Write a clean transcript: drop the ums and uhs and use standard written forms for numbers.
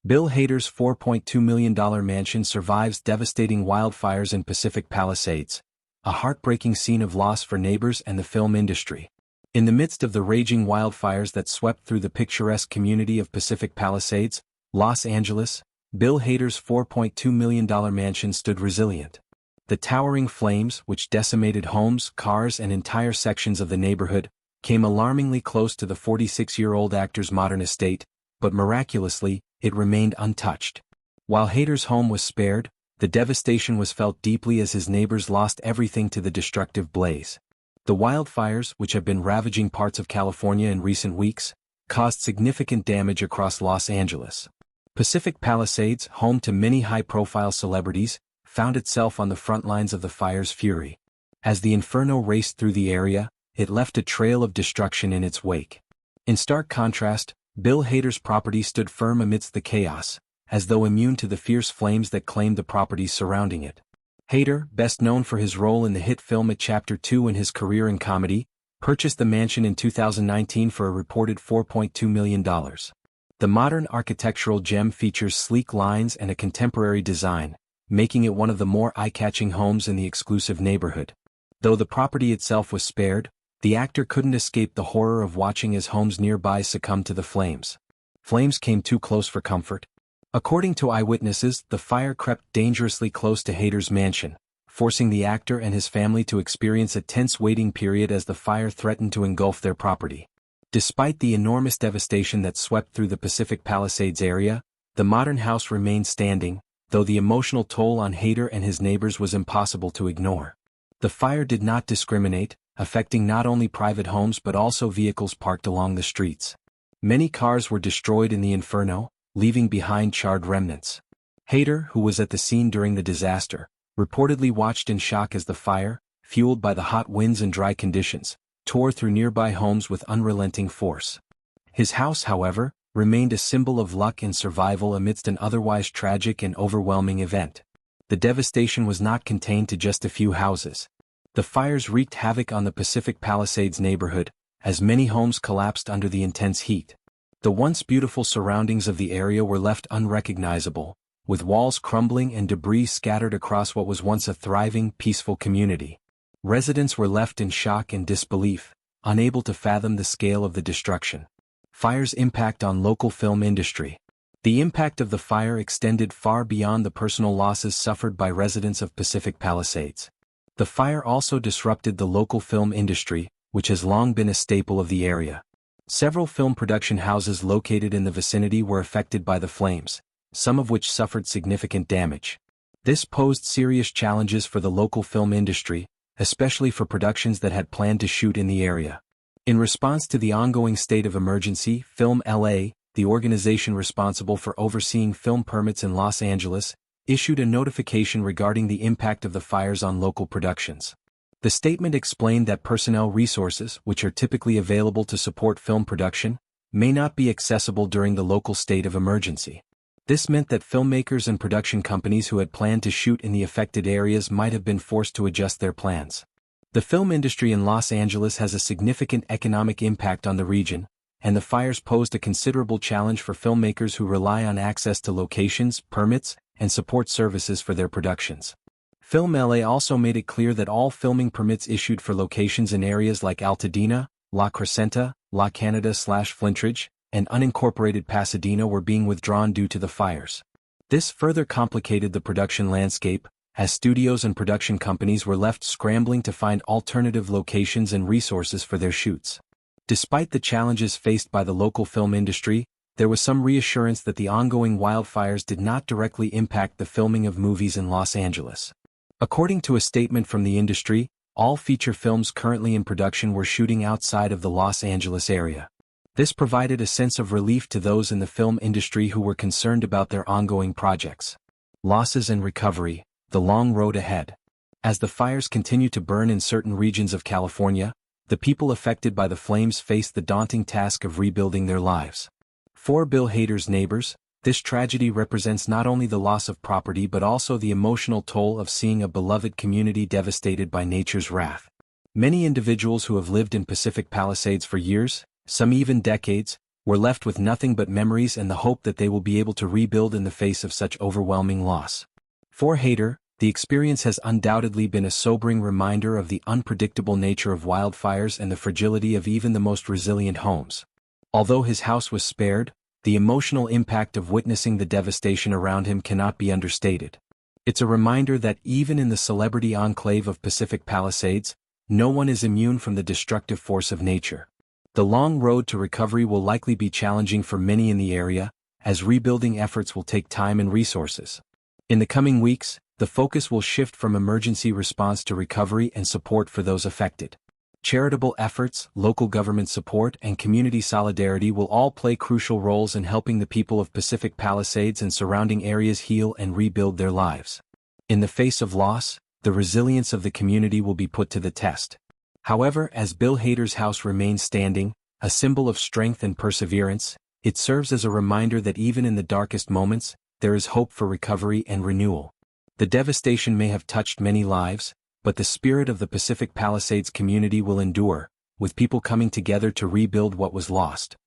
Bill Hader's $4.2 million mansion survives devastating wildfires in Pacific Palisades, a heartbreaking scene of loss for neighbors and the film industry. In the midst of the raging wildfires that swept through the picturesque community of Pacific Palisades, Los Angeles, Bill Hader's $4.2 million mansion stood resilient. The towering flames, which decimated homes, cars, and entire sections of the neighborhood, came alarmingly close to the 46-year-old actor's modern estate, but miraculously, it remained untouched. While Hader's home was spared, the devastation was felt deeply as his neighbors lost everything to the destructive blaze. The wildfires, which have been ravaging parts of California in recent weeks, caused significant damage across Los Angeles. Pacific Palisades, home to many high-profile celebrities, found itself on the front lines of the fire's fury. As the inferno raced through the area, it left a trail of destruction in its wake. In stark contrast, Bill Hader's property stood firm amidst the chaos, as though immune to the fierce flames that claimed the properties surrounding it. Hader, best known for his role in the hit film It Chapter 2 in his career in comedy, purchased the mansion in 2019 for a reported $4.2 million. The modern architectural gem features sleek lines and a contemporary design, making it one of the more eye-catching homes in the exclusive neighborhood. Though the property itself was spared, the actor couldn't escape the horror of watching his homes nearby succumb to the flames. Flames came too close for comfort. According to eyewitnesses, the fire crept dangerously close to Hader's mansion, forcing the actor and his family to experience a tense waiting period as the fire threatened to engulf their property. Despite the enormous devastation that swept through the Pacific Palisades area, the modern house remained standing, though the emotional toll on Hader and his neighbors was impossible to ignore. The fire did not discriminate, affecting not only private homes but also vehicles parked along the streets. Many cars were destroyed in the inferno, leaving behind charred remnants. Hader, who was at the scene during the disaster, reportedly watched in shock as the fire, fueled by the hot winds and dry conditions, tore through nearby homes with unrelenting force. His house, however, remained a symbol of luck and survival amidst an otherwise tragic and overwhelming event. The devastation was not contained to just a few houses. The fires wreaked havoc on the Pacific Palisades neighborhood, as many homes collapsed under the intense heat. The once beautiful surroundings of the area were left unrecognizable, with walls crumbling and debris scattered across what was once a thriving, peaceful community. Residents were left in shock and disbelief, unable to fathom the scale of the destruction. Fire's impact on local film industry. The impact of the fire extended far beyond the personal losses suffered by residents of Pacific Palisades. The fire also disrupted the local film industry, which has long been a staple of the area. Several film production houses located in the vicinity were affected by the flames, some of which suffered significant damage. This posed serious challenges for the local film industry, especially for productions that had planned to shoot in the area. In response to the ongoing state of emergency, Film LA, the organization responsible for overseeing film permits in Los Angeles, issued a notification regarding the impact of the fires on local productions. The statement explained that personnel resources, which are typically available to support film production, may not be accessible during the local state of emergency. This meant that filmmakers and production companies who had planned to shoot in the affected areas might have been forced to adjust their plans. The film industry in Los Angeles has a significant economic impact on the region, and the fires posed a considerable challenge for filmmakers who rely on access to locations, permits, and support services for their productions. Film LA also made it clear that all filming permits issued for locations in areas like Altadena, La Crescenta, La Canada/Flintridge, and unincorporated Pasadena were being withdrawn due to the fires. This further complicated the production landscape, as studios and production companies were left scrambling to find alternative locations and resources for their shoots. Despite the challenges faced by the local film industry, there was some reassurance that the ongoing wildfires did not directly impact the filming of movies in Los Angeles. According to a statement from the industry, all feature films currently in production were shooting outside of the Los Angeles area. This provided a sense of relief to those in the film industry who were concerned about their ongoing projects. Losses and recovery, the long road ahead. As the fires continue to burn in certain regions of California, the people affected by the flames face the daunting task of rebuilding their lives. For Bill Hader's neighbors, this tragedy represents not only the loss of property but also the emotional toll of seeing a beloved community devastated by nature's wrath. Many individuals who have lived in Pacific Palisades for years, some even decades, were left with nothing but memories and the hope that they will be able to rebuild in the face of such overwhelming loss. For Hayter, the experience has undoubtedly been a sobering reminder of the unpredictable nature of wildfires and the fragility of even the most resilient homes. Although his house was spared, the emotional impact of witnessing the devastation around him cannot be understated. It's a reminder that even in the celebrity enclave of Pacific Palisades, no one is immune from the destructive force of nature. The long road to recovery will likely be challenging for many in the area, as rebuilding efforts will take time and resources. In the coming weeks, the focus will shift from emergency response to recovery and support for those affected. Charitable efforts, local government support, and community solidarity will all play crucial roles in helping the people of Pacific Palisades and surrounding areas heal and rebuild their lives. In the face of loss, the resilience of the community will be put to the test. However, as Bill Hayter's house remains standing, a symbol of strength and perseverance, it serves as a reminder that even in the darkest moments, there is hope for recovery and renewal. The devastation may have touched many lives, but the spirit of the Pacific Palisades community will endure, with people coming together to rebuild what was lost.